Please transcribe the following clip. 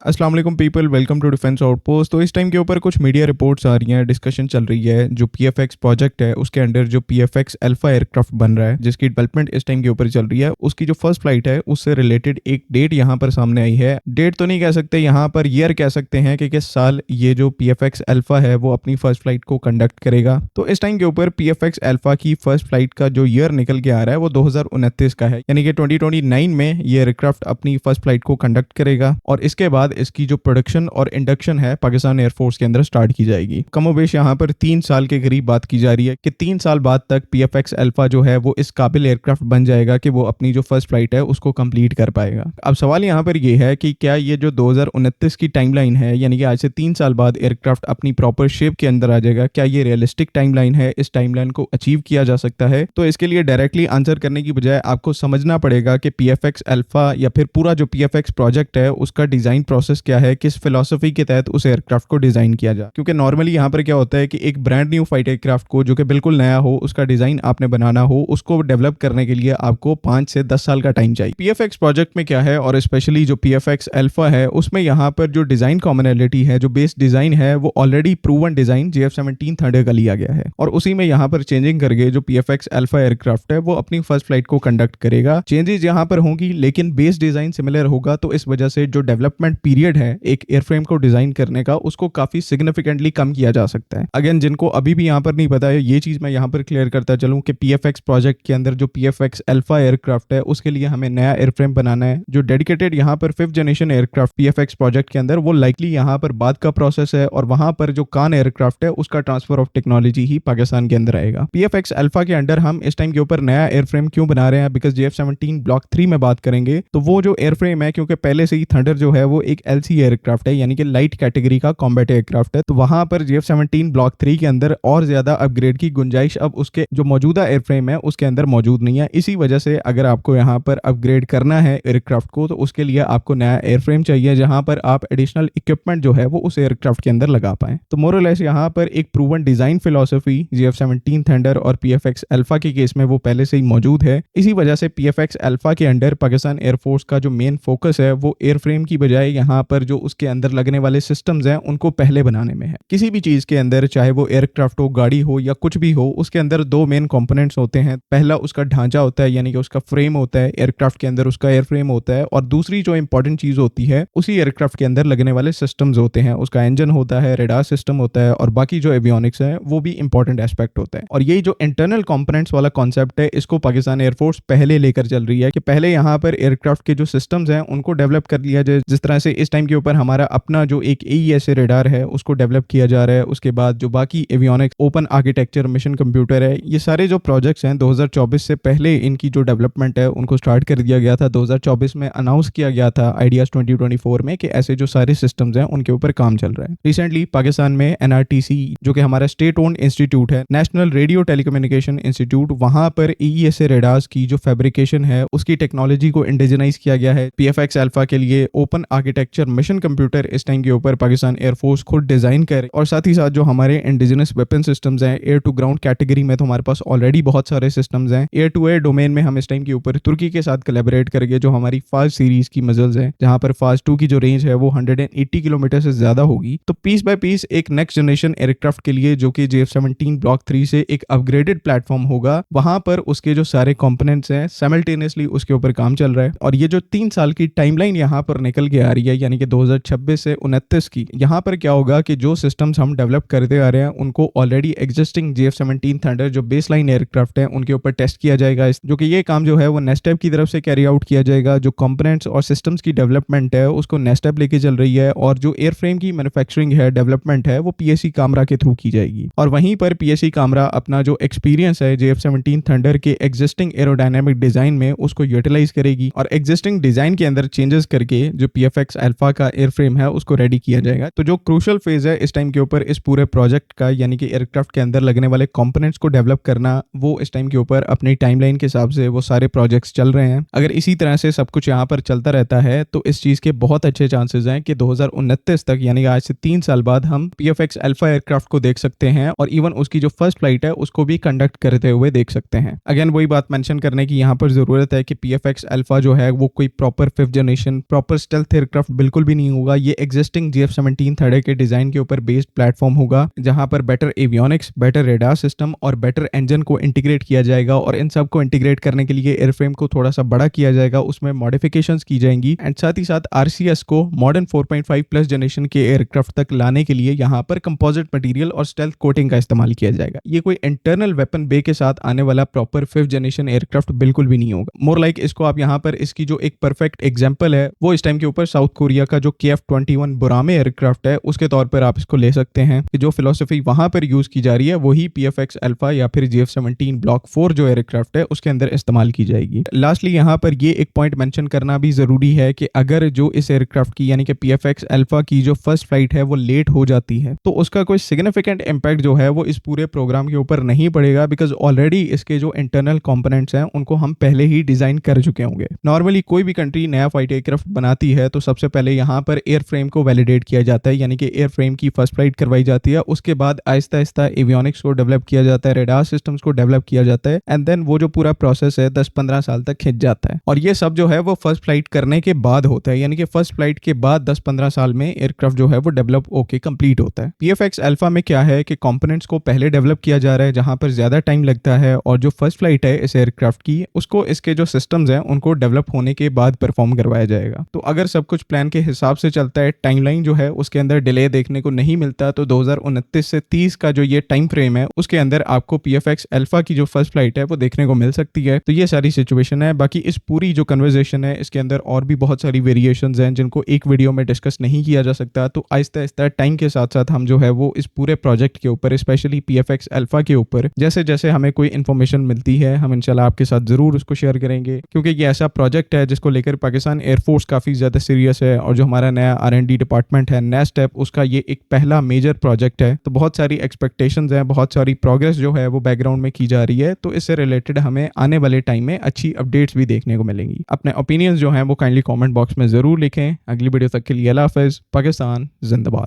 अस्सलाम वालेकुम people, welcome to defence outpost. तो इस टाइम के ऊपर कुछ मीडिया रिपोर्ट्स आ रही हैं, डिस्कशन चल रही है। जो पीएफएक्स प्रोजेक्ट है उसके अंडर जो पीएफएक्स अल्फा एयरक्राफ्ट बन रहा है, जिसकी डेवलपमेंट इस टाइम के ऊपर चल रही है, उसकी जो फर्स्ट फ्लाइट है उससे रिलेटेड एक डेट यहाँ पर सामने आई है। डेट तो नहीं कह सकते, यहाँ पर ईयर कह सकते हैं कि किस साल ये जो पीएफएक्स अल्फा है वो अपनी फर्स्ट फ्लाइट को कंडक्ट करेगा। तो इस टाइम के ऊपर पीएफएक्स अल्फा की फर्स्ट फ्लाइट का जो ईयर निकल के आ रहा है वो 2029 का है, यानी कि 2029 में ये एयरक्राफ्ट अपनी फर्स्ट फ्लाइट को कंडक्ट करेगा और इसके बाद इसकी जो प्रोडक्शन और इंडक्शन है पाकिस्तान एयरफोर्स के अंदर स्टार्ट की जाएगी। कमोबेश यहाँ पर 3 साल के करीब बात की जा रही है कि 3 साल बाद तक पीएफएक्स अल्फा जो है वो इस काबिल एयरक्राफ्ट बन जाएगा कि वो अपनी जो फर्स्ट फ्लाइट है उसको कंप्लीट कर पाएगा। अब सवाल यहाँ पर ये है कि क्या ये जो 2029 की टाइमलाइन है, यानी कि आज से 3 साल बाद एयरक्राफ्ट अपनी प्रॉपर शेप के अंदर आ जाएगा, क्या ये रियलिस्टिक टाइमलाइन है? इस टाइमलाइन को अचीव किया जा सकता है? तो इसके लिए डायरेक्टली आंसर करने की बजाय आपको समझना पड़ेगा कि पीएफएक्स अल्फा या फिर पूरा जो पीएफएक्स प्रोजेक्ट है उसका डिजाइन प्रोसेस क्या है, किस फिलॉसफी के तहत उस एयरक्राफ्ट को डिजाइन किया जाए। क्योंकि नॉर्मली यहाँ पर क्या होता है कि एक ब्रांड न्यू फाइटर एयरक्राफ्ट को, जो कि बिल्कुल नया हो, उसका डिजाइन आपने बनाना हो, उसको डेवलप करने के लिए आपको 5 से 10 साल का टाइम चाहिए। पीएफएक्स प्रोजेक्ट में क्या है, और स्पेशली जो पीएफएक्स अल्फा है उसमें यहाँ पर जो डिजाइन कॉमनैलिटी है, जो बेस डिजाइन है, वो already proven design JF-17 thunder का लिया गया है और उसी में यहाँ पर चेंजिंग करके जो पीएफएक्स अल्फा एयरक्राफ्ट है वो अपनी फर्स्ट फ्लाइट को कंडक्ट करेगा। चेंजेस यहाँ पर होंगी लेकिन बेस डिजाइन सिमिलर होगा, तो इस वजह से जो डेवलपमेंट पीरियड है एक एयरफ्रेम को डिजाइन करने का, उसको काफी सिग्निफिकेंटली कम किया जा सकता है। अगेन, जिनको अभी भी यहाँ पर नहीं पता है, ये चीज मैं यहाँ पर क्लियर करता चलूं कि पीएफएक्स प्रोजेक्ट के अंदर जो पीएफएक्स अल्फा एयरक्राफ्ट है उसके लिए हमें नया एयरफ्रेम बनाना है। जो डेडिकेटेड यहाँ पर 5th जनरेशन एयरक्राफ्ट पीएफएक्स प्रोजेक्ट के अंदर, वो लाइकली यहाँ पर बाद का प्रोसेस है और वहां पर जो कान एयरक्राफ्ट है उसका ट्रांसफर ऑफ टेक्नोलॉजी ही पाकिस्तान के अंदर आएगा। पीएफएक्स अल्फा के अंडर हम इस टाइम के ऊपर नया एयरफ्रेम क्यों बना रहे हैं, बिकॉज JF-17 ब्लॉक 3 में बात करेंगे तो वो जो एयरफ्रेम है, क्योंकि पहले से ही थंडर जो है वो एक LC एयरक्राफ्ट है, यानी कि लाइट कैटेगरी का कॉम्बैट एयरक्राफ्ट है, तो वहां पर JF-17 ब्लॉक 3 के अंदर और ज्यादा अपग्रेड की गुंजाइश अब उसके जो मौजूदा एयरफ्रेम है उसके अंदर मौजूद नहीं है। इसी वजह से अगर आपको यहाँ पर अपग्रेड करना है एयरक्राफ्ट को, तो उसके लिए आपको नया एयरफ्रेम चाहिए जहां पर आप एडिशनल इक्विपमेंट जो है वो उस एयरक्राफ्ट के अंदर लगा पाए। तो मोरलेस यहाँ पर एक proven design philosophy JF-17 thunder और पीएफएक्स अल्फा के केस में वो पहले से ही मौजूद है। इसी वजह से पीएफएक्स अल्फा के अंडर पाकिस्तान एयरफोर्स का जो मेन फोकस है वो एयरफ्रेम की बजाय यहाँ पर जो उसके अंदर लगने वाले सिस्टम्स हैं उनको पहले बनाने में है। किसी भी चीज के अंदर, चाहे वो एयरक्राफ्ट हो, गाड़ी हो या कुछ भी हो, उसके अंदर 2 मेन कंपोनेंट्स होते हैं। पहला उसका ढांचा होता है, यानी कि उसका फ्रेम होता है, एयरक्राफ्ट के अंदर उसका एयरफ्रेम होता है, और दूसरी जो इंपॉर्टेंट चीज होती है उसी एयरक्राफ्ट के अंदर लगने वाले सिस्टम्स होते हैं। उसका इंजन होता है, रेडार सिस्टम होता है और बाकी जो एवियोनिक्स है वो भी इंपॉर्टेंट एस्पेक्ट होता है। और यही जो इंटरनल कंपोनेंट्स वाला कॉन्सेप्ट है, इसको पाकिस्तान एयरफोर्स पहले लेकर चल रही है कि पहले यहाँ पर एयरक्राफ्ट के जो सिस्टम्स हैं उनको डेवलप कर लिया जाए। जिस तरह से इस टाइम के ऊपर हमारा अपना जो एक AESA रेडार है उसको डेवलप किया जा रहा है, उसके बाद जो बाकी avionics open architecture mission computer है, ये सारे जो प्रोजेक्ट्स हैं 2024 से पहले इनकी जो डेवलपमेंट है उनको स्टार्ट कर दिया गया था। 2024 में अनाउंस किया गया था आइडियाज 2024 में कि ऐसे जो सारे सिस्टम्स हैं उनके ऊपर काम चल रहा है। रिसेंटली पाकिस्तान में NRTC, जो कि हमारा स्टेट ओन्ड इंस्टीट्यूट है, नेशनल रेडियो टेलीकम्युनिकेशन इंस्टीट्यूट, वहां पर AESA रेडार्स की जो फैब्रिकेशन है उसकी टेक्नोलॉजी को इंडिजिनाइज किया गया है। पीएफएक्स अल्फा के लिए ओपन आर्किटेक्चर मिशन कंप्यूटर इस टाइम के ऊपर पाकिस्तान एयरफोर्स खुद डिजाइन करे, और साथ ही साथ जो हमारे इंडिजिनस वेपन सिस्टम्स हैं एयर टू ग्राउंड कैटेगरी में, तो हमारे पास ऑलरेडी बहुत सारे सिस्टम्स हैं। एयर टू एयर डोमेन में हम इस टाइम के ऊपर तुर्की के साथ कोलैबोरेट करके जो हमारी फास्ट सीरीज की मजल्स हैं, जहां पर फास्ट 2 की जो रेंज है वो 180 किलोमीटर से ज्यादा होगी, तो पीस बाय पीस एक नेक्स्ट जनरेशन एयरक्राफ्ट के लिए जो कि JF-17 ब्लॉक 3 से एक अपग्रेडेड प्लेटफॉर्म होगा, वहां पर उसके जो सारे कंपोनेंट्स हैं साइमल्टेनियसली उसके ऊपर काम चल रहा है। और ये जो 3 साल की टाइमलाइन यहाँ पर निकल के आ रही है, यानी कि 2026 से 29 की, यहाँ पर क्या होगा कि जो सिस्टम्स हम डेवलप करते आ रहे हैं उनको ऑलरेडी एग्जिस्टिंग JF-17 थंडर जो बेसलाइन एयरक्राफ्ट है उनके ऊपर टेस्ट किया जाएगा, जो कि ये काम जो है वो नेस्टेप की तरफ से कैरी आउट किया जाएगा। जो कंपोनेंट्स और सिस्टम्स की डेवलपमेंट है उसको नेस्टेप लेके चल रही है, और जो एयरफ्रेम की मैन्युफैक्चरिंग है, डेवलपमेंट है, वो PSC कामरा के थ्रू की जाएगी। और वहीं पर PSC कामरा अपना जो एक्सपीरियंस है JF-17 थंडर के एग्जिस्टिंग एरोडायनामिक डिजाइन में उसको यूटिलाइज करेगी और एग्जिस्टिंग डिजाइन के अंदर चेंजेस करके जो पीएफएक्स अल्फा का एयरफ्रेम है उसको रेडी किया जाएगा। तो जो क्रूशियल फेज है इस टाइम के ऊपर इस पूरे प्रोजेक्ट का, यानी कि एयरक्राफ्ट के अंदर लगने वाले कंपोनेंट्स को डेवलप करना, वो इस टाइम के ऊपर अपनी टाइमलाइन के हिसाब से वो सारे प्रोजेक्ट्स चल रहे हैं। अगर इसी तरह से सब कुछ यहाँ पर चलता रहता है तो इस चीज के बहुत अच्छे चांसेस हैं कि 2029 तक, यानी आज से 3 साल बाद, हम पीएफएक्स अल्फा एयरक्राफ्ट को देख सकते हैं और इवन उसकी जो फर्स्ट फ्लाइट है उसको भी कंडक्ट करते हुए देख सकते हैं। अगेन वही बात मेंशन करने की यहाँ पर जरूरत है कि पीएफएक्स अल्फा जो है वो कोई proper 5th generation proper stealth aircraft aircraft बिल्कुल भी नहीं होगा। ये एग्जिस्टिंग GF-17 थर्ड के डिजाइन के ऊपर बेस्ड प्लेटफॉर्म होगा, जहां पर better avionics, better radar system और बेटर इंजन को इंटीग्रेट किया जाएगा। और इन सब को इंटीग्रेट करने के लिए एयरफ्रेम को थोड़ा सा बड़ा किया जाएगा, उसमें मॉडिफिकेशंस की जाएंगी एंड साथ ही साथ RCS को मॉडर्न 4.5 प्लस जनरेशन के एयरक्राफ्ट तक लाने के लिए यहाँ पर कंपोजिट मटेरियल और स्टेल्थ कोटिंग का इस्तेमाल किया जाएगा। ये कोई इंटरनल वेपन बे के साथ आने वाला प्रॉपर 5th जनरेशन एयरक्राफ्ट बिल्कुल भी नहीं होगा। मोर लाइक इसको आप यहाँ पर इसकी जो एक परफेक्ट एग्जांपल है वो इस टाइम के ऊपर साउथ कोरिया का जो KF-21 बुरामे एयरक्राफ्ट है उसके तौर पर आप इसको ले सकते हैं कि जो फिलोसफी वहां पर यूज की जा रही है वही PFX अल्फा या फिर GF-17 ब्लॉक 4 जो एयरक्राफ्ट है उसके अंदर इस्तेमाल की जाएगी। लास्टली यहाँ पर ये एक पॉइंट मेंशन करना भी जरूरी है कि अगर जो इस एयरक्राफ्ट की यानी कि PFX अल्फा की जो फर्स्ट फ्लाइट है वो लेट हो जाती है तो उसका कोई सिग्निफिकेंट इंपैक्ट जो है वो इस पूरे प्रोग्राम के ऊपर नहीं पड़ेगा, बिकॉज ऑलरेडी इसके जो इंटरनल कंपोनेंट्स हैं उनको हम पहले ही डिजाइन कर चुके होंगे। नॉर्मली कोई भी कंट्री नया फाइट एयरक्राफ्ट बनाती है तो सबसे पहले यहाँ पर एयरफ्रेम को वैलिडेट किया जाता है, यानी कि एयरफ्रेम की फर्स्ट फ्लाइट करवाई जाती है। उसके बाद आहिस्ता आहिस्ता एवियोनिक्स को डेवलप किया जाता है, रेडार सिस्टम्स को डेवलप किया जाता है एंड देन वो जो पूरा प्रोसेस है 10-15 साल तक खिंच जाता है। और ये सब जो है वो फर्स्ट फ्लाइट करने के बाद होता है, यानी कि फर्स्ट फ्लाइट के बाद 10-15 साल में एयरक्राफ्ट जो है वो डेवलप होके कंप्लीट होता है। PFX अल्फा में क्या है कि कंपोनेंट्स को पहले डेवलप किया जा रहा है जहां पर ज्यादा टाइम लगता है, और जो फर्स्ट फ्लाइट है इस एयरक्राफ्ट की उसको इसके जो सिस्टम्स हैं उनको डेवलप होने के बाद परफॉर्म करवाया जाएगा। तो अगर सब कुछ प्लान के हिसाब से चलता है, टाइमलाइन जो है उसके अंदर डिले देखने को नहीं मिलता, तो 2029 से 30 का जो ये टाइम फ्रेम है उसके अंदर आपको PFX अल्फा की जो फर्स्ट फ्लाइट है वो देखने को मिल सकती है। तो ये सारी सिचुएशन है। बाकी इस पूरी जो कन्वर्सेशन है इसके अंदर और भी बहुत सारी वेरिएशंस हैं जिनको एक वीडियो में डिस्कस नहीं किया जा सकता। तो आहिस्ता आहिस्ता टाइम के साथ साथ हम जो है वो इस पूरे प्रोजेक्ट के ऊपर, स्पेशली PFX अल्फा के ऊपर, जैसे जैसे हमें कोई इन्फॉर्मेशन मिलती है हम इंशाल्लाह आपके साथ जरूर उसको शेयर करेंगे, क्योंकि ये ऐसा प्रोजेक्ट है जिसको लेकर पाकिस्तान एयरफोर्स काफी ज्यादा सीरियस है। और जो हमारा नया R&D डिपार्टमेंट है नेस्ट एप, उसका ये एक पहला मेजर प्रोजेक्ट है। तो बहुत सारी एक्सपेक्टेशंस हैं, बहुत सारी प्रोग्रेस जो है वो बैकग्राउंड में की जा रही है। तो इससे रिलेटेड हमें आने वाले टाइम में अच्छी अपडेट्स भी देखने को मिलेंगी। अपने ओपिनियंस जो हैं वो काइंडली कमेंट बॉक्स में जरूर लिखें। अगली वीडियो तक के लिए अल्लाह हाफिज़। पाकिस्तान जिंदाबाद।